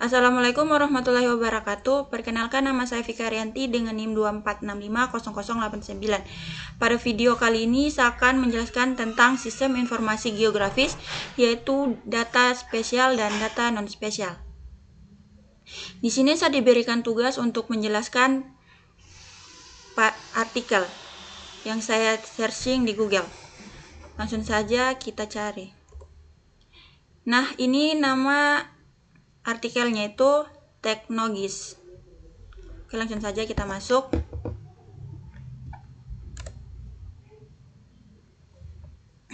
Assalamualaikum warahmatullahi wabarakatuh. Perkenalkan, nama saya Vika Rianti dengan NIM 24650089. Pada video kali ini saya akan menjelaskan tentang sistem informasi geografis, yaitu data spesial dan data non-spesial. Di sini saya diberikan tugas untuk menjelaskan artikel yang saya searching di Google. Langsung saja kita cari. Nah, ini nama artikelnya itu Teknogis. Oke, langsung saja kita masuk.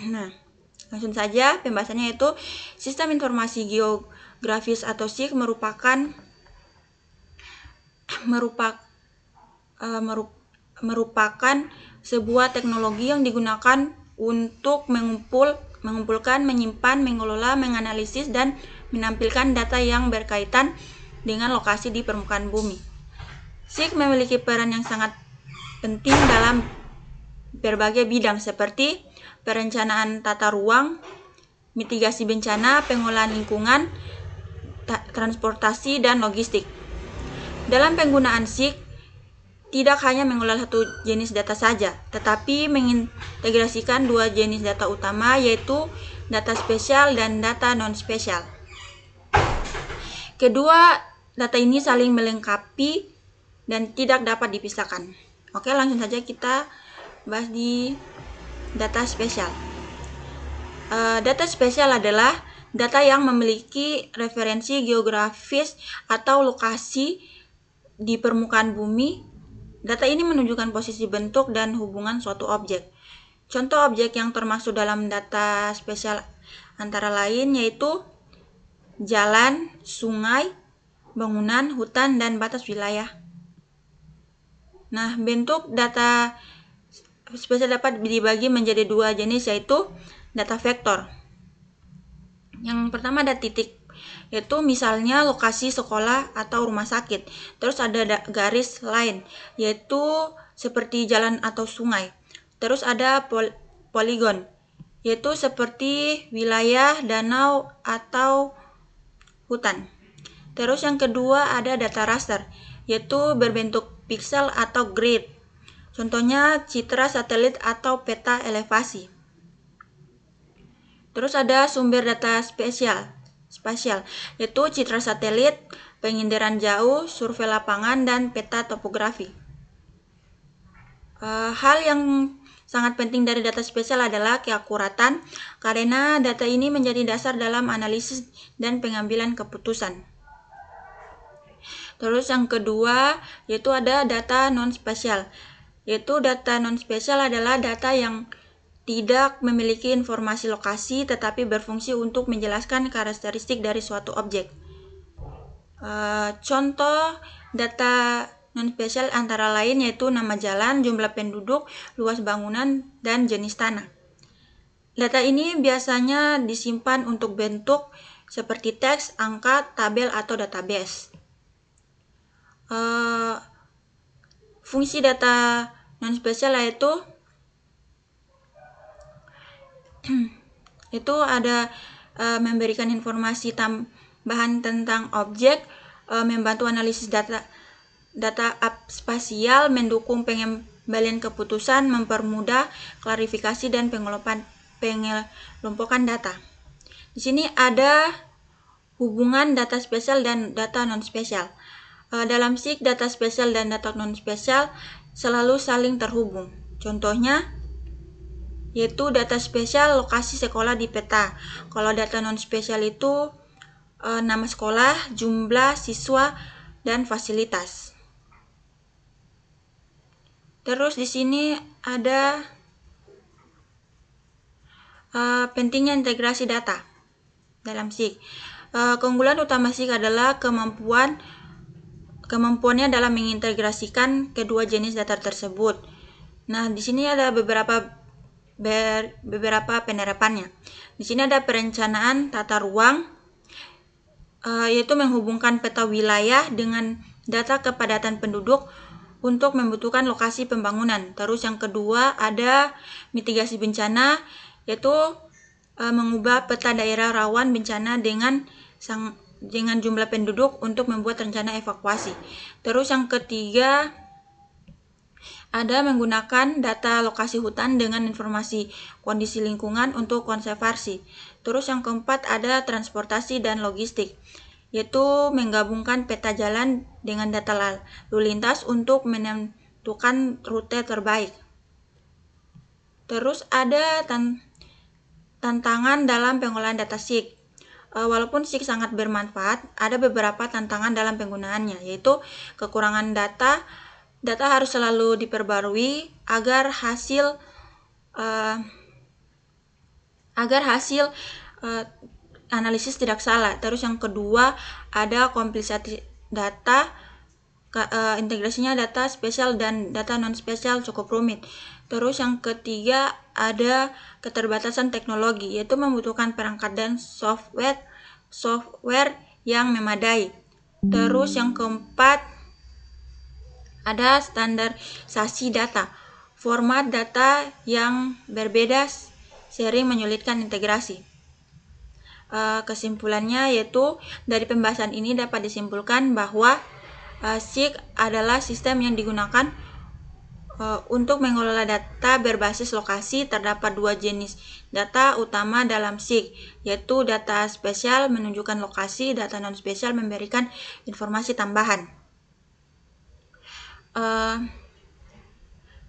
Nah, langsung saja pembahasannya itu sistem informasi geografis atau SIG merupakan sebuah teknologi yang digunakan untuk mengumpulkan, menyimpan, mengelola, menganalisis, dan menampilkan data yang berkaitan dengan lokasi di permukaan bumi. SIG memiliki peran yang sangat penting dalam berbagai bidang seperti perencanaan tata ruang, mitigasi bencana, pengolahan lingkungan, transportasi, dan logistik. Dalam penggunaan SIG, tidak hanya mengolah satu jenis data saja, tetapi mengintegrasikan dua jenis data utama, yaitu data spesial dan data non-spesial. Kedua data ini saling melengkapi dan tidak dapat dipisahkan. Oke, langsung saja kita bahas di data spesial. Data spesial adalah data yang memiliki referensi geografis atau lokasi di permukaan bumi. Data ini menunjukkan posisi, bentuk, dan hubungan suatu objek. Contoh objek yang termasuk dalam data spesial antara lain yaitu jalan, sungai, bangunan, hutan, dan batas wilayah. Nah, bentuk data spesial dapat dibagi menjadi dua jenis, yaitu data vektor. Yang pertama ada titik, yaitu misalnya lokasi sekolah atau rumah sakit. Terus ada garis line, yaitu seperti jalan atau sungai. Terus ada poligon, yaitu seperti wilayah, danau, atau hutan. Terus yang kedua ada data raster, yaitu berbentuk piksel atau grid. Contohnya citra satelit atau peta elevasi. Terus ada sumber data spasial, yaitu citra satelit, penginderaan jauh, survei lapangan, dan peta topografi. Hal yang sangat penting dari data spesial adalah keakuratan, karena data ini menjadi dasar dalam analisis dan pengambilan keputusan. Terus yang kedua yaitu ada data non-spesial, yaitu data non-spesial adalah data yang tidak memiliki informasi lokasi tetapi berfungsi untuk menjelaskan karakteristik dari suatu objek. Contoh data non-spesial antara lain yaitu nama jalan, jumlah penduduk, luas bangunan, dan jenis tanah. Data ini biasanya disimpan untuk bentuk seperti teks, angka, tabel, atau database. Fungsi data non-spesial itu ada memberikan informasi tambahan tentang objek, membantu analisis data spasial, mendukung pengembalian keputusan, mempermudah klarifikasi dan pengelompokan data. Di sini ada hubungan data spesial dan data non-spesial. Dalam SIG, data spesial dan data non-spesial selalu saling terhubung. Contohnya yaitu data spesial lokasi sekolah di peta. Kalau data non-spesial itu nama sekolah, jumlah siswa, dan fasilitas. Terus di sini ada pentingnya integrasi data dalam SIG. Keunggulan utama SIG adalah kemampuannya dalam mengintegrasikan kedua jenis data tersebut. Nah, di sini ada beberapa penerapannya. Di sini ada perencanaan tata ruang, yaitu menghubungkan peta wilayah dengan data kepadatan penduduk untuk membutuhkan lokasi pembangunan. Terus yang kedua ada mitigasi bencana, yaitu mengubah peta daerah rawan bencana dengan dengan jumlah penduduk untuk membuat rencana evakuasi. Terus yang ketiga, ada menggunakan data lokasi hutan dengan informasi kondisi lingkungan untuk konservasi. Terus yang keempat, ada transportasi dan logistik, yaitu menggabungkan peta jalan dengan data lalu lintas untuk menentukan rute terbaik. Terus ada tantangan dalam pengolahan data SIG. Walaupun SIG sangat bermanfaat, ada beberapa tantangan dalam penggunaannya, yaitu kekurangan data harus selalu diperbarui agar hasil analisis tidak salah. Terus yang kedua, ada kompleksitas data, integrasinya data spesial dan data non spesial cukup rumit. Terus yang ketiga, ada keterbatasan teknologi, yaitu membutuhkan perangkat dan software yang memadai. Terus yang keempat, ada standarisasi data. Format data yang berbeda sering menyulitkan integrasi. Kesimpulannya yaitu dari pembahasan ini dapat disimpulkan bahwa SIG adalah sistem yang digunakan untuk mengelola data berbasis lokasi. Terdapat dua jenis data utama dalam SIG, yaitu data spesial menunjukkan lokasi, data non spesial memberikan informasi tambahan.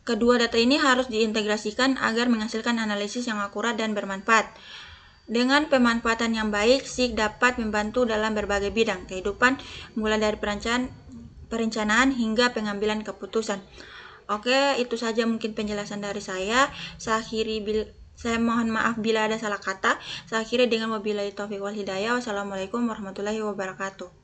Kedua data ini harus diintegrasikan agar menghasilkan analisis yang akurat dan bermanfaat. Dengan pemanfaatan yang baik, SIG dapat membantu dalam berbagai bidang kehidupan, mulai dari perencanaan hingga pengambilan keputusan. Oke, itu saja mungkin penjelasan dari saya. Saya mohon maaf bila ada salah kata. Saya akhiri dengan wabillahi taufiq wal hidayah. Wassalamualaikum warahmatullahi wabarakatuh.